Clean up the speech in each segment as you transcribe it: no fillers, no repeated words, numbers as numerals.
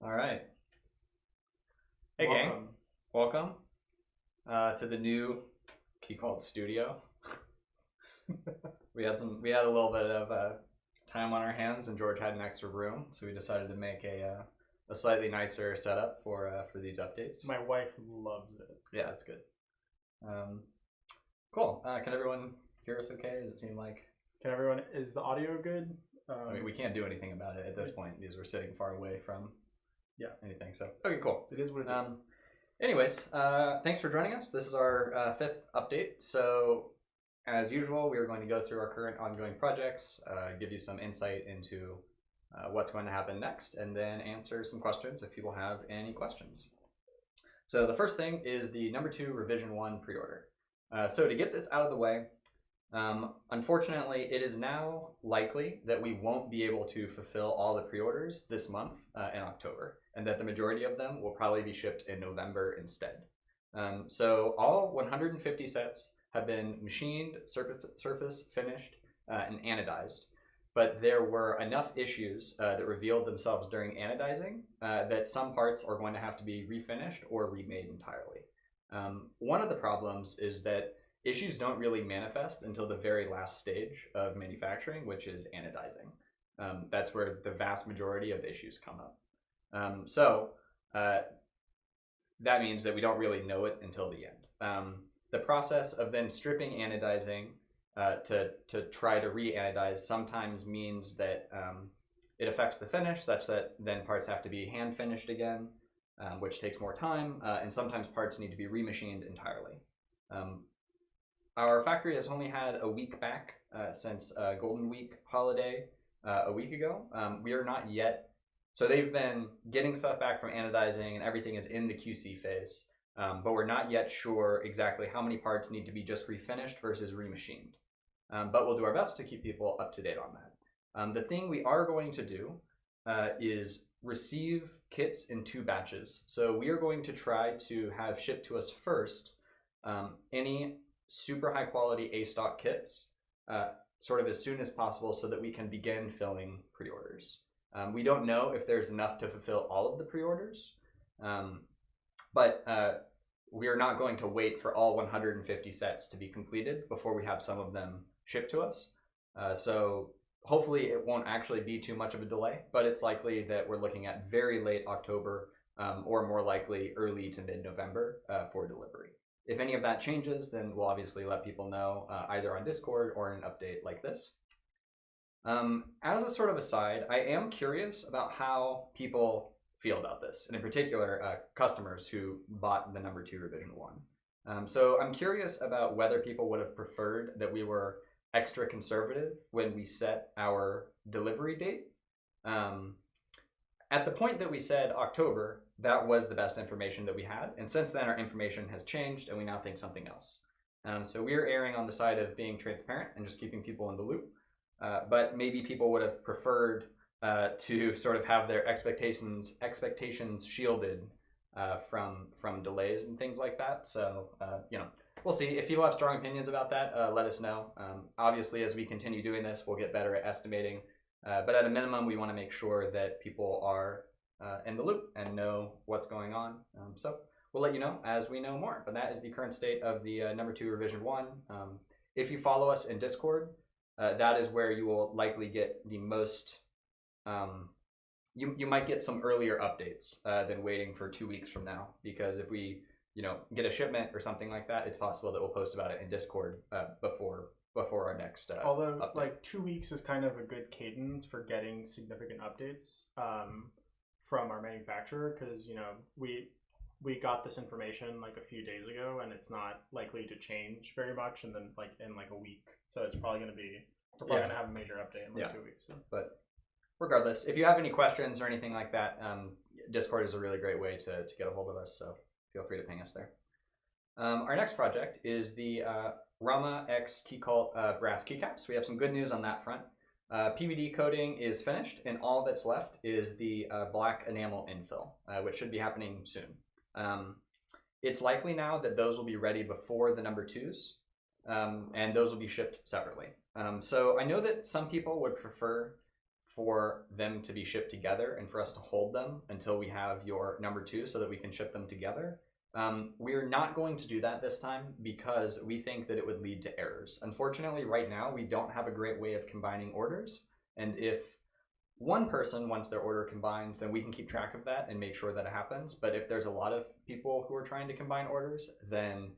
All right. Hey, gang. Welcome. Welcome to the new Keycult studio. We had a little bit of time on our hands, and George had an extra room, so we decided to make a slightly nicer setup for these updates. My wife loves it. Yeah, that's good. Um, cool. Can everyone hear us okay? Does it seem like? Is the audio good? I mean, we can't do anything about it at this point because we're sitting far away from Yeah. anything. So okay, cool. It is what it is. Anyways, thanks for joining us. This is our fifth update. So, as usual, we are going to go through our current ongoing projects, give you some insight into what's going to happen next, and then answer some questions if people have any questions. So, the first thing is the number 2 revision 1 pre-order. So, to get this out of the way, unfortunately, it is now likely that we won't be able to fulfill all the pre-orders this month in October, and that the majority of them will probably be shipped in November instead. So all 150 sets have been machined, surface finished, and anodized, but there were enough issues that revealed themselves during anodizing that some parts are going to have to be refinished or remade entirely. One of the problems is that issues don't really manifest until the very last stage of manufacturing, which is anodizing. That's where the vast majority of issues come up. So that means that we don't really know it until the end. The process of then stripping anodizing to try to re-anodize sometimes means that it affects the finish such that then parts have to be hand finished again, which takes more time, and sometimes parts need to be remachined entirely. Our factory has only had a week back since Golden Week holiday a week ago. We are not yet, so they've been getting stuff back from anodizing and everything is in the QC phase, but we're not yet sure exactly how many parts need to be just refinished versus remachined. But we'll do our best to keep people up to date on that. The thing we are going to do is receive kits in 2 batches. So we are going to try to have shipped to us first any super high quality A stock kits sort of as soon as possible so that we can begin filling pre-orders. We don't know if there's enough to fulfill all of the pre-orders, but we are not going to wait for all 150 sets to be completed before we have some of them shipped to us. So hopefully it won't actually be too much of a delay, but it's likely that we're looking at very late October or more likely early to mid-November for delivery. If any of that changes, then we'll obviously let people know either on Discord or in an update like this. As a sort of aside, I am curious about how people feel about this, and in particular, customers who bought the number 2 revision 1. So I'm curious about whether people would have preferred that we were extra conservative when we set our delivery date. At the point that we said October, that was the best information that we had. And since then, our information has changed and we now think something else. So we're erring on the side of being transparent and just keeping people in the loop. But maybe people would have preferred to sort of have their expectations shielded from delays and things like that. So, we'll see. If people have strong opinions about that, let us know. Obviously, as we continue doing this, we'll get better at estimating. But at a minimum, we want to make sure that people are in the loop and know what's going on. So we'll let you know as we know more. But that is the current state of the number 2 revision 1. If you follow us in Discord, that is where you will likely get the most. You might get some earlier updates than waiting for 2 weeks from now, because if we get a shipment or something like that, it's possible that we'll post about it in Discord before our next Although update. like 2 weeks is kind of a good cadence for getting significant updates from our manufacturer, because we got this information like a few days ago and it's not likely to change very much and then like in like a week, so it's probably going to be we're probably going to have a major update in like 2 weeks. So. But regardless, if you have any questions or anything like that, Discord is a really great way to get a hold of us, so feel free to ping us there. Our next project is the Rama X Keycult brass keycaps. We have some good news on that front. PVD coating is finished, and all that's left is the black enamel infill, which should be happening soon. It's likely now that those will be ready before the number 2s, and those will be shipped separately. So I know that some people would prefer for them to be shipped together and for us to hold them until we have your number 2 so that we can ship them together. We're not going to do that this time because we think that it would lead to errors. Unfortunately, right now, we don't have a great way of combining orders. And if one person wants their order combined, then we can keep track of that and make sure that it happens. But if there's a lot of people who are trying to combine orders, then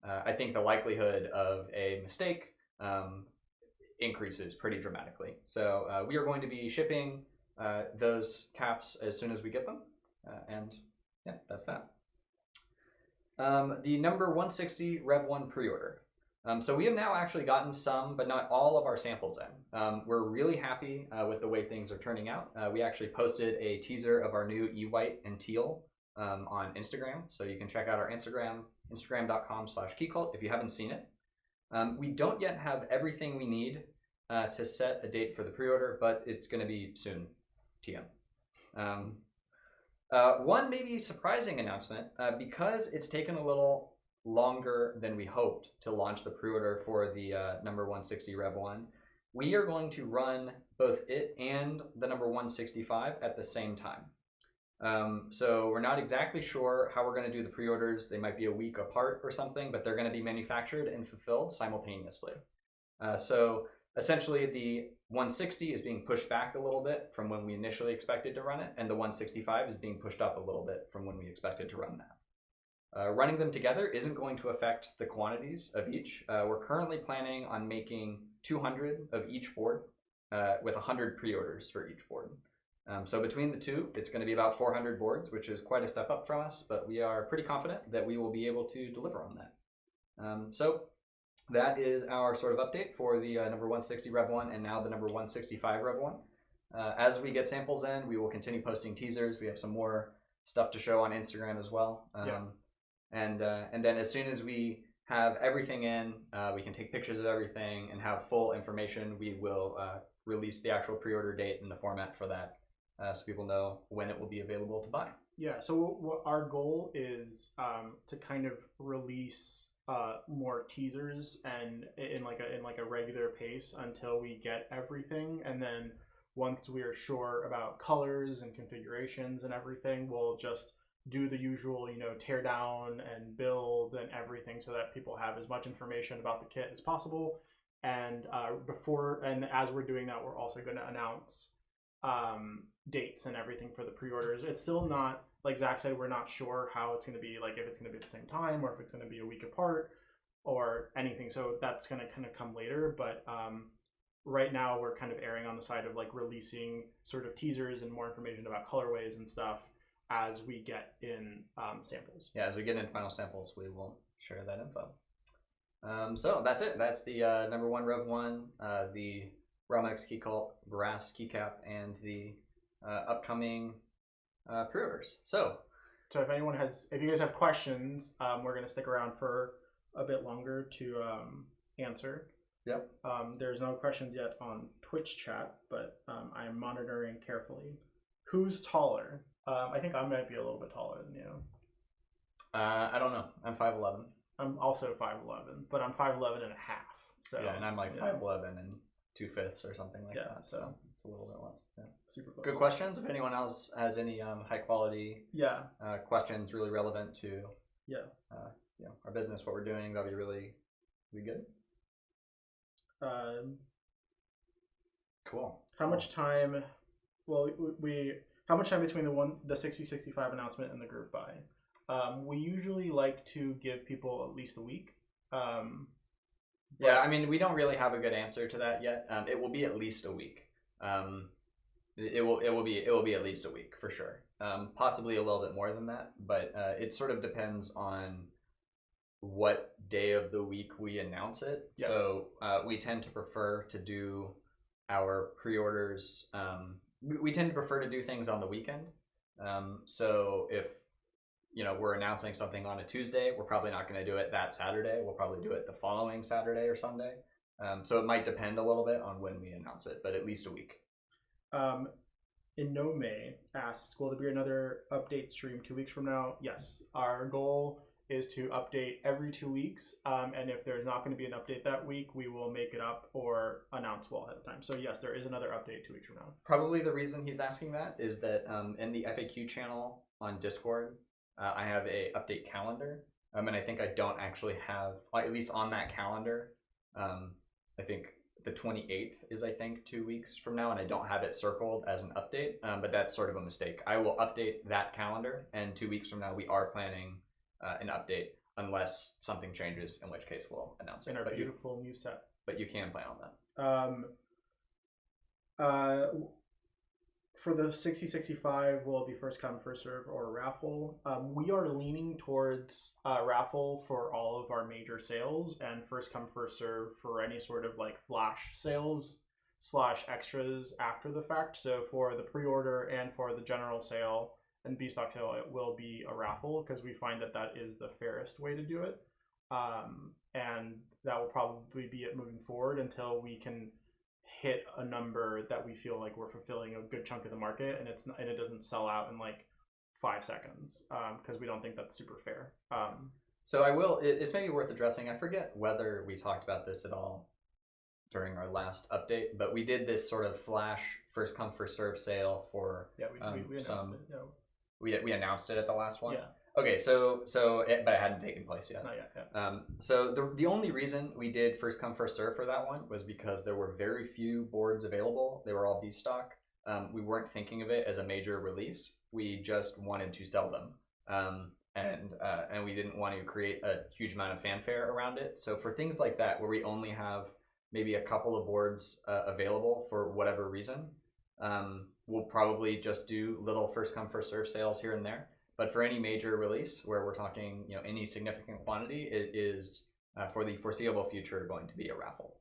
I think the likelihood of a mistake increases pretty dramatically. So we are going to be shipping those caps as soon as we get them. And yeah, that's that. The number 160 Rev 1 pre-order. So we have now actually gotten some, but not all of our samples in. We're really happy with the way things are turning out. We actually posted a teaser of our new e-white and teal on Instagram. So you can check out our Instagram, instagram.com/keycult if you haven't seen it. We don't yet have everything we need to set a date for the pre-order, but it's going to be soon, TM. One maybe surprising announcement, because it's taken a little longer than we hoped to launch the pre-order for the number 160 Rev 1, we are going to run both it and the number 165 at the same time. So we're not exactly sure how we're going to do the pre-orders. They might be a week apart or something, but they're going to be manufactured and fulfilled simultaneously. So essentially the 160 is being pushed back a little bit from when we initially expected to run it, and the 165 is being pushed up a little bit from when we expected to run that. Running them together isn't going to affect the quantities of each. We're currently planning on making 200 of each board with 100 pre-orders for each board. So between the two, it's going to be about 400 boards, which is quite a step up from us, but we are pretty confident that we will be able to deliver on that. So that is our sort of update for the number 160 Rev 1 and now the number 165 Rev 1. As we get samples in, we will continue posting teasers. We have some more stuff to show on Instagram as well. And then as soon as we have everything in, we can take pictures of everything and have full information. We will release the actual pre-order date and the format for that, so people know when it will be available to buy. Yeah, so what our goal is to kind of release more teasers and in like a regular pace until we get everything, and then once we are sure about colors and configurations and everything, we'll just do the usual, tear down and build and everything so that people have as much information about the kit as possible. And as we're doing that, we're also going to announce dates and everything for the pre-orders. It's still not, like Zach said, we're not sure how it's going to be, like if it's going to be at the same time or if it's going to be a week apart or anything. So that's going to kind of come later. But right now we're kind of erring on the side of like releasing sort of teasers and more information about colorways and stuff as we get in samples. Yeah, as we get in final samples, we will share that info. So that's it. That's the number 1 Rev 1, the Rama X Keycult, brass keycap, and the upcoming pre-orders. So if you guys have questions, we're going to stick around for a bit longer to answer. Yep. There's no questions yet on Twitch chat, but I'm monitoring carefully. Who's taller? I think I might be a little bit taller than you. I don't know. I'm 5'11". I'm also 5'11", but I'm 5'11 and a half. So yeah, and I'm like 5'11 and 2/5 or something like that. So it's a little bit less. Yeah. Super close. Good questions. If anyone else has any high quality questions really relevant to our business, what we're doing, that'd be really good. Cool. How much time? Well, how much time between the 60-65 announcement and the group buy? We usually like to give people at least a week. Yeah, I mean, we don't really have a good answer to that yet. It will be at least a week. It will be at least a week for sure. Possibly a little bit more than that, but it sort of depends on what day of the week we announce it. Yep. So we tend to prefer to do our pre-orders. We tend to prefer to do things on the weekend. So if we're announcing something on a Tuesday, we're probably not going to do it that Saturday. We'll probably do it the following Saturday or Sunday. So it might depend a little bit on when we announce it, but at least a week. Inome asks, will there be another update stream 2 weeks from now? Yes. Our goal is to update every 2 weeks. And if there's not going to be an update that week, we will make it up or announce well ahead of time. So yes, there is another update 2 weeks from now. Probably the reason he's asking that is that in the FAQ channel on Discord, I have a update calendar. And I think I don't actually have, at least on that calendar, I think the 28th is, I think, 2 weeks from now, and I don't have it circled as an update, but that's sort of a mistake. I will update that calendar, and 2 weeks from now, we are planning an update, unless something changes, in which case we'll announce it. In our beautiful new set. But you can plan on that. For the 6065, will it be first come, first serve, or raffle? We are leaning towards raffle for all of our major sales, and first come, first serve for any sort of like flash sales / extras after the fact. So for the pre-order and for the general sale and B-stock sale, it will be a raffle because we find that that is the fairest way to do it. And that will probably be it moving forward until we can hit a number that we feel like we're fulfilling a good chunk of the market, and it doesn't sell out in like 5 seconds, because we don't think that's super fair. So it's maybe worth addressing. I forget whether we talked about this at all during our last update, but we did this sort of flash first come first serve sale for we announced it. Yeah. We announced it at the last one. Yeah. Okay, but it hadn't taken place yet. Not yet. Yeah. So the only reason we did first come first serve for that one was because there were very few boards available. They were all B stock. We weren't thinking of it as a major release. We just wanted to sell them, and we didn't want to create a huge amount of fanfare around it. So for things like that, where we only have maybe a couple of boards available for whatever reason, we'll probably just do little first come first serve sales here and there. But for any major release where we're talking, any significant quantity, it is for the foreseeable future going to be a raffle.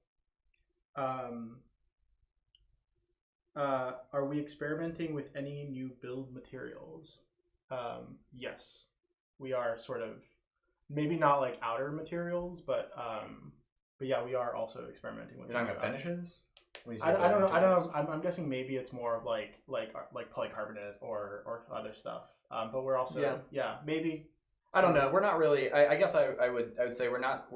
Are we experimenting with any new build materials? Yes, we are sort of, maybe not like outer materials, but yeah, we are also experimenting with. You're talking about finishes? I don't know. I'm guessing maybe it's more of like polycarbonate or other stuff. But we're also maybe. I don't know. We're not really. I guess I would say we're not.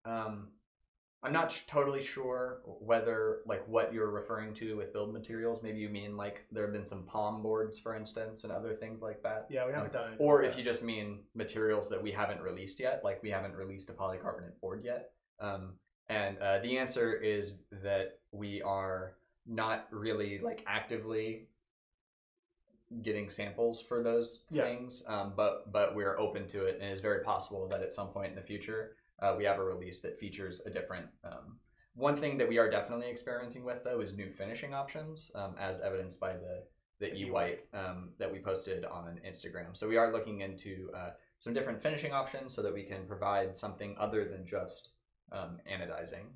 I'm not totally sure whether like what you're referring to with build materials. Maybe you mean like there have been some palm boards, for instance, and other things like that. Yeah, we haven't done it. Or if you just mean materials that we haven't released yet, like we haven't released a polycarbonate board yet. And the answer is that we are not really like actively getting samples for those things, but we're open to it, and it's very possible that at some point in the future we have a release that features a different. One thing that we are definitely experimenting with though is new finishing options, as evidenced by the e-white that we posted on Instagram. So we are looking into some different finishing options so that we can provide something other than just anodizing.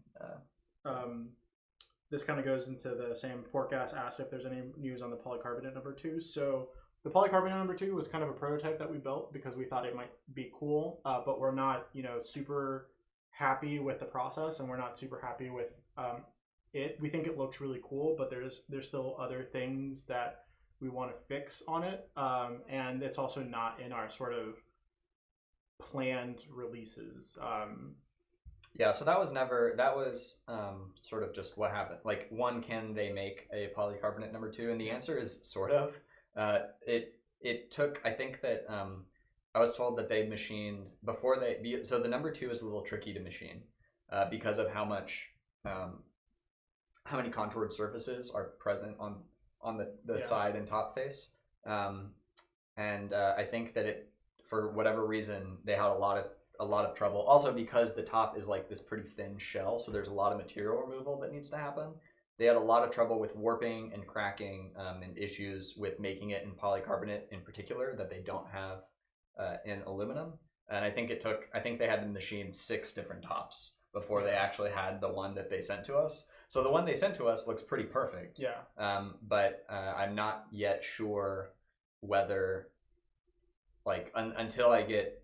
This kind of goes into the same forecast. Asked if there's any news on the polycarbonate number 2. So the polycarbonate number 2 was kind of a prototype that we built because we thought it might be cool, but we're not super happy with the process, and we're not super happy with it. We think it looks really cool, but there's still other things that we want to fix on it, and it's also not in our sort of planned releases. Yeah, so that was sort of just what happened. Like, one, can they make a polycarbonate number 2? And the answer is sort of. It took, I think that I was told that they machined before so the number 2 is a little tricky to machine because of how many contoured surfaces are present on the side and top face. And I think that for whatever reason, they had a lot of trouble. Also because the top is like this pretty thin shell, so there's a lot of material removal that needs to happen. They had a lot of trouble with warping and cracking and issues with making it in polycarbonate in particular that they don't have in aluminum. And I think they had to machine 6 different tops before they actually had the one that they sent to us. So the one they sent to us looks pretty perfect. Yeah. But I'm not yet sure whether, like, until I get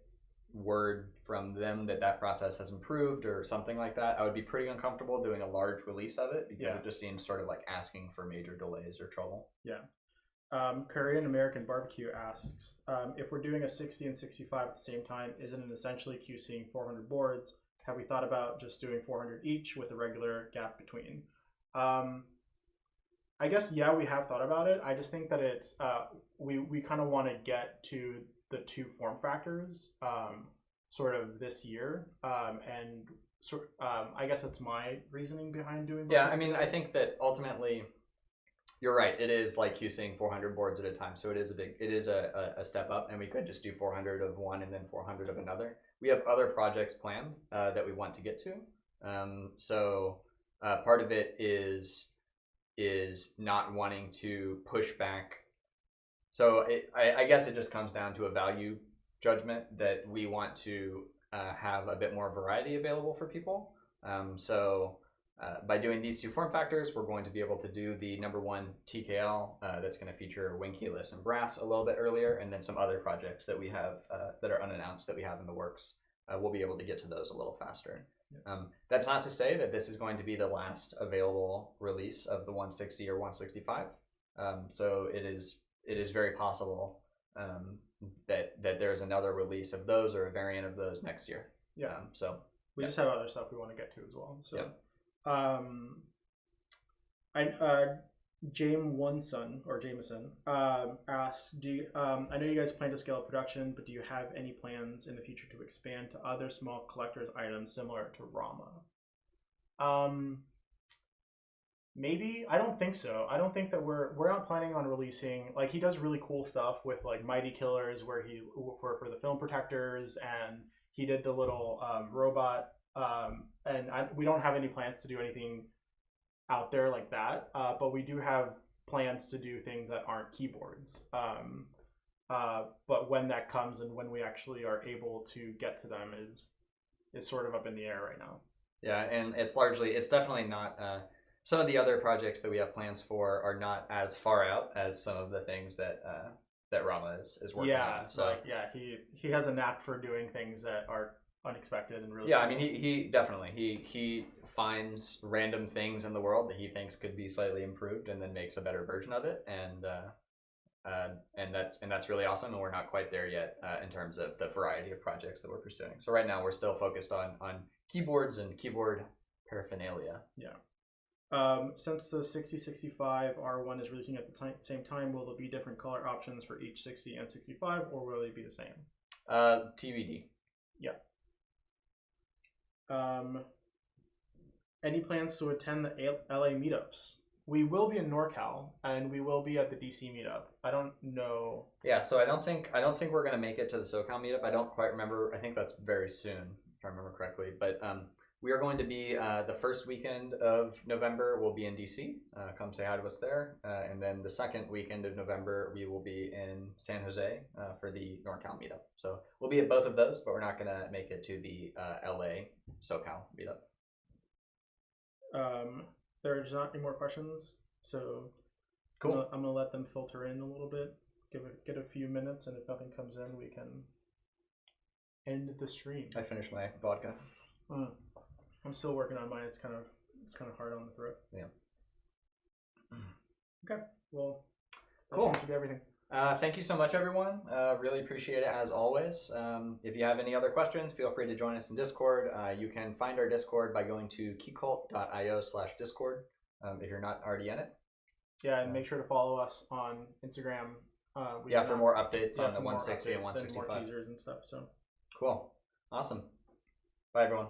word from them that process has improved or something like that, I would be pretty uncomfortable doing a large release of it because it just seems sort of like asking for major delays or trouble. Yeah. Korean American Barbecue asks, if we're doing a 60 and 65 at the same time, isn't it essentially QCing 400 boards? Have we thought about just doing 400 each with a regular gap between? I guess, yeah, we have thought about it. I just think that it's, we kind of want to get to the two form factors sort of this year. And I guess that's my reasoning behind doing both. Yeah, I mean, I think that ultimately, you're right. It is like QCing 400 boards at a time, so it is a step up, and we could just do 400 of one and then 400 of another. We have other projects planned that we want to get to, so part of it is not wanting to push back. So I guess it just comes down to a value judgment that we want to have a bit more variety available for people. By doing these two form factors, we're going to be able to do the #1 TKL that's going to feature wing keyless and brass a little bit earlier, and then some other projects that we have that are unannounced that we have in the works. We'll be able to get to those a little faster. Yeah. That's not to say that this is going to be the last available release of the 160 or 165. So it is very possible that there's another release of those or a variant of those next year. Yeah. So we just have other stuff we want to get to as well. So. Yeah. Jameson asks, I know you guys plan to scale up production, but do you have any plans in the future to expand to other small collector's items similar to Rama? Maybe. I don't think so. I don't think that we're not planning on releasing, like, he does really cool stuff with like Mighty Killers where for the film protectors, and he did the little robot. We don't have any plans to do anything out there like that, but we do have plans to do things that aren't keyboards. But when that comes and when we actually are able to get to them is sort of up in the air right now. Yeah, and it's definitely not. Some of the other projects that we have plans for are not as far out as some of the things that Rama is working on. So he has a knack for doing things that are unexpected and really cool. I mean, he definitely he finds random things in the world that he thinks could be slightly improved and then makes a better version of it, and that's really awesome, and we're not quite there yet in terms of the variety of projects that we're pursuing. So right now we're still focused on keyboards and keyboard paraphernalia. Yeah. Since the 6065 R1 is releasing at the same time, will there be different color options for each 60 and 65, or will they be the same? TBD. Yeah. Any plans to attend the LA meetups? We will be in NorCal, and we will be at the DC meetup. I don't know. Yeah, so I don't think we're gonna make it to the SoCal meetup. I don't quite remember. I think that's very soon, if I remember correctly. But we are going to be the first weekend of November. We'll be in DC. Come say hi to us there. And then the second weekend of November, we will be in San Jose for the NorCal meetup. So we'll be at both of those, but we're not gonna make it to the LA SoCal meetup. There's not any more questions, so cool. I'm gonna let them filter in a little bit. Get a few minutes, and if nothing comes in, we can end the stream. I finished my vodka. I'm still working on mine. It's kind of hard on the throat. Yeah. Okay. Well, that cool. seems to be everything. Thank you so much, everyone. Really appreciate it as always. If you have any other questions, feel free to join us in Discord. You can find our Discord by going to keycult.io/Discord if you're not already in it. Yeah, and make sure to follow us on Instagram. For more updates on the 160 and 165. And more teasers and stuff. So cool. Awesome. Bye, everyone.